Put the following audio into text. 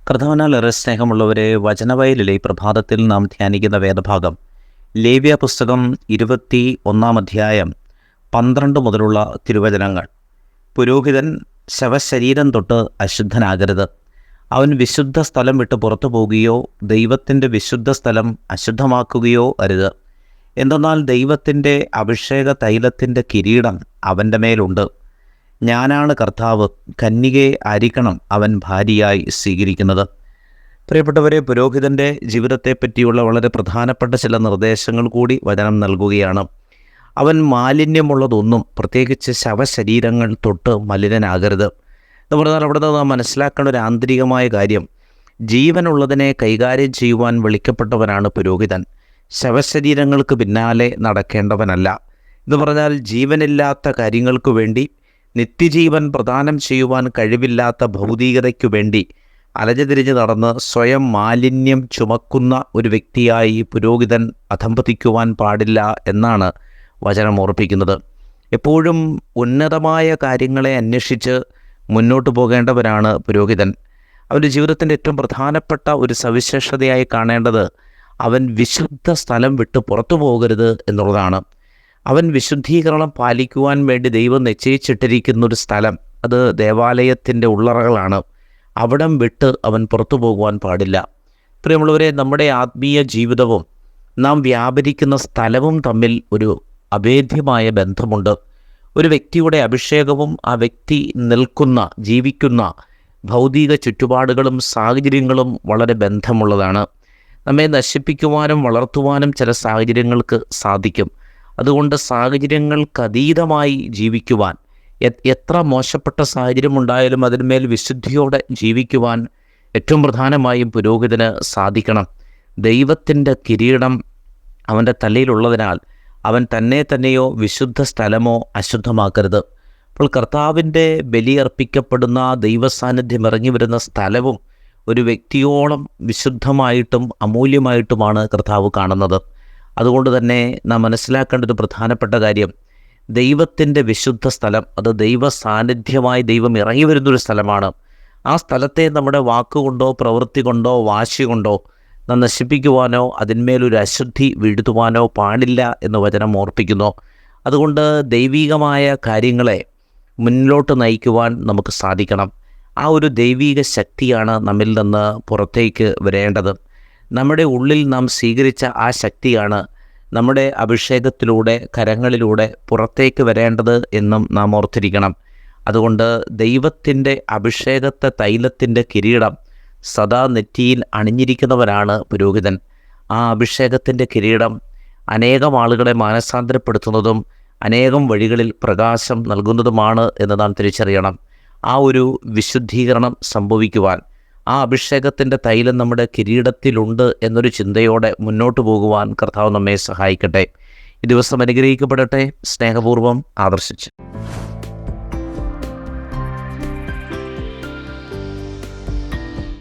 കർത്താവിനാൽ സ്നേഹമുള്ളവരെ, വചനവയലിലെ ഈ പ്രഭാതത്തിൽ നാം ധ്യാനിക്കുന്ന വേദഭാഗം ലേവ്യ പുസ്തകം 21 12 മുതലുള്ള തിരുവചനങ്ങൾ. പുരോഹിതൻ ശവശരീരം തൊട്ട് അശുദ്ധനാകരുത്. അവൻ വിശുദ്ധ സ്ഥലം വിട്ട് പുറത്തു പോകുകയോ ദൈവത്തിൻ്റെ വിശുദ്ധ സ്ഥലം അശുദ്ധമാക്കുകയോ അരുത്. എന്തെന്നാൽ ദൈവത്തിൻ്റെ അഭിഷേക തൈലത്തിൻ്റെ കിരീടം അവൻ്റെ മേലുണ്ട്. ഞാനാണ് കർത്താവ്, കന്യകയെ ആയിരിക്കണം അവൻ ഭാര്യയായി സ്വീകരിക്കുന്നത്. പ്രിയപ്പെട്ടവരെ, പുരോഹിതൻ്റെ ജീവിതത്തെപ്പറ്റിയുള്ള വളരെ പ്രധാനപ്പെട്ട ചില നിർദ്ദേശങ്ങൾ കൂടി വചനം നൽകുകയാണ്. അവൻ മാലിന്യമുള്ളതൊന്നും, പ്രത്യേകിച്ച് ശവശരീരങ്ങൾ തൊട്ട് മലിനനാകരുത് എന്ന് പറഞ്ഞാൽ അവിടെ നാം മനസ്സിലാക്കേണ്ട ഒരു ആന്തരികമായ കാര്യം, ജീവനുള്ളതിനെ കൈകാര്യം ചെയ്യുവാൻ വിളിക്കപ്പെട്ടവനാണ് പുരോഹിതൻ. ശവശരീരങ്ങൾക്ക് പിന്നാലെ നടക്കേണ്ടവനല്ല. എന്ന് പറഞ്ഞാൽ ജീവനില്ലാത്ത കാര്യങ്ങൾക്ക് വേണ്ടി, നിത്യജീവൻ പ്രദാനം ചെയ്യുവാൻ കഴിവില്ലാത്ത ഭൗതികതയ്ക്കു വേണ്ടി അലഞ്ഞുതിരിഞ്ഞ് നടന്ന് സ്വയം മാലിന്യം ചുമക്കുന്ന ഒരു വ്യക്തിയായി പുരോഹിതൻ അധംപതിക്കുവാൻ പാടില്ല എന്നാണ് വചനം ഓർപ്പിക്കുന്നത്. എപ്പോഴും ഉന്നതമായ കാര്യങ്ങളെ അന്വേഷിച്ച് മുന്നോട്ട് പോകേണ്ടവരാണ് പുരോഹിതൻ. അവൻ്റെ ജീവിതത്തിൻ്റെ ഏറ്റവും പ്രധാനപ്പെട്ട ഒരു സവിശേഷതയായി കാണേണ്ടത് അവൻ വിശുദ്ധ സ്ഥലം വിട്ട് പുറത്തു പോകരുത് എന്നുള്ളതാണ്. അവൻ വിശുദ്ധീകരണം പാലിക്കുവാൻ വേണ്ടി ദൈവം നിശ്ചയിച്ചിട്ടിരിക്കുന്നൊരു സ്ഥലം, അത് ദേവാലയത്തിൻ്റെ ഉള്ളറകളാണ്. അവിടം വിട്ട് അവൻ പുറത്തു പോകുവാൻ പാടില്ല. പ്രിയമുള്ളവരെ, നമ്മുടെ ആത്മീയ ജീവിതവും നാം വ്യാപരിക്കുന്ന സ്ഥലവും തമ്മിൽ ഒരു അഭേദ്യമായ ബന്ധമുണ്ട്. ഒരു വ്യക്തിയുടെ അഭിഷേകവും ആ വ്യക്തി നിൽക്കുന്ന, ജീവിക്കുന്ന ഭൗതിക ചുറ്റുപാടുകളും സാഹചര്യങ്ങളും വളരെ ബന്ധമുള്ളതാണ്. നമ്മെ നശിപ്പിക്കുവാനും വളർത്തുവാനും ചില സാഹചര്യങ്ങൾക്ക് സാധിക്കും. അതുകൊണ്ട് സാഹചര്യങ്ങൾക്കതീതമായി ജീവിക്കുവാൻ, എത്ര മോശപ്പെട്ട സാഹചര്യമുണ്ടായാലും അതിന്മേൽ വിശുദ്ധിയോടെ ജീവിക്കുവാൻ ഏറ്റവും പ്രധാനമായും പുരോഹിതന് സാധിക്കണം. ദൈവത്തിൻ്റെ കിരീടം അവൻ്റെ തലയിലുള്ളതിനാൽ അവൻ തന്നെയോ വിശുദ്ധ സ്ഥലമോ അശുദ്ധമാക്കരുത്. അപ്പോൾ കർത്താവിൻ്റെ ബലിയർപ്പിക്കപ്പെടുന്ന ദൈവസാന്നിധ്യം ഇറങ്ങി വരുന്ന സ്ഥലവും ഒരു വ്യക്തിയോളം വിശുദ്ധമായിട്ടും അമൂല്യമായിട്ടുമാണ് കർത്താവ് കാണുന്നത്. അതുകൊണ്ട് തന്നെ നാം മനസ്സിലാക്കേണ്ട ഒരു പ്രധാനപ്പെട്ട കാര്യം, ദൈവത്തിൻ്റെ വിശുദ്ധ സ്ഥലം, അത് ദൈവ സാന്നിധ്യമായി ദൈവം ഇറങ്ങി വരുന്നൊരു സ്ഥലമാണ്. ആ സ്ഥലത്തെ നമ്മുടെ വാക്കുകൊണ്ടോ പ്രവൃത്തി കൊണ്ടോ വാശി കൊണ്ടോ നാം നശിപ്പിക്കുവാനോ അതിന്മേലൊരു അശുദ്ധി വീഴ്ത്തുവാനോ പാടില്ല എന്ന് വചനം ഓർപ്പിക്കുന്നു. അതുകൊണ്ട് ദൈവികമായ കാര്യങ്ങളെ മുന്നിലോട്ട് നയിക്കുവാൻ നമുക്ക് സാധിക്കണം. ആ ഒരു ദൈവിക ശക്തിയാണ് നമ്മിൽ നിന്ന് പുറത്തേക്ക് വരേണ്ടത്. നമ്മുടെ ഉള്ളിൽ നാം സ്വീകരിച്ച ആ ശക്തിയാണ് നമ്മുടെ അഭിഷേകത്തിലൂടെ, കരങ്ങളിലൂടെ പുറത്തേക്ക് വരേണ്ടത് എന്നും നാം ഓർത്തിരിക്കണം. അതുകൊണ്ട് ദൈവത്തിൻ്റെ അഭിഷേകത്തെ തൈലത്തിൻ്റെ കിരീടം സദാ നെറ്റിയിൽ അണിഞ്ഞിരിക്കുന്നവരാണ് പുരോഹിതൻ. ആ അഭിഷേകത്തിൻ്റെ കിരീടം അനേകം ആളുകളെ മാനസാന്തരപ്പെടുത്തുന്നതും അനേകം വഴികളിൽ പ്രകാശം നൽകുന്നതുമാണ് എന്ന് നാം തിരിച്ചറിയണം. ആ ഒരു വിശുദ്ധീകരണം സംഭവിക്കുവാൻ, ആ അഭിഷേകത്തിൻ്റെ തൈലം നമ്മുടെ കിരീടത്തിലുണ്ട് എന്നൊരു ചിന്തയോടെ മുന്നോട്ട് പോകുവാൻ കർത്താവ് നമ്മെ സഹായിക്കട്ടെ. ഈ ദിവസം അനുഗ്രഹിക്കപ്പെടട്ടെ. സ്നേഹപൂർവ്വം ആദർശിച്ച്.